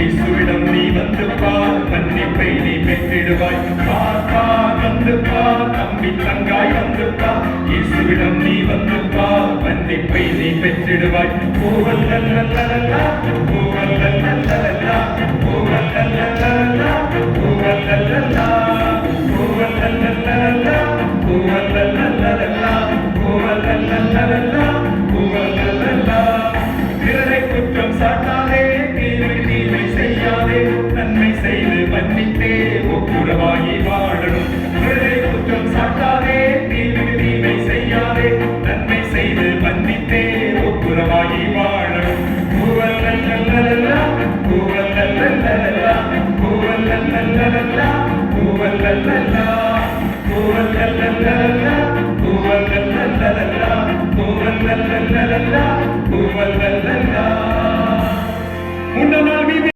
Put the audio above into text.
இயேசுவிடம் நீ வந்து பார், மன்னிப்பை நீ பெற்றிடுவாய். பார் வந்து பார், தம்பி தங்காய் வந்து பார், இயேசுவிடம் நீ வந்து பார், மன்னிப்பை நீ பெற்றிடுவாய். ஓவல்லல்லல்லல்லா, ஓவல்லல்லல்லல்லா, ஓவல்லல்லல்லல்லா, ஓவல்லல்லல்லா, ஓவல்லல்லல்லல்லா, ஓவல்லல்லல்லல்லா, ஓவல்லல்லல்லல்லா, ஓவல்லல்லல்லா. பிறரை குற்றம் சாட்டாதே, தீமை செய்யாதே, நன்மை செய்து மன்னித்தே ஒப்புரவாகி வாழணும். பிறரை குற்றம் சாட்டாதே, தீமை செய்யாதே, நன்மை செய்து மன்னித்தே ஒப்புரவாகி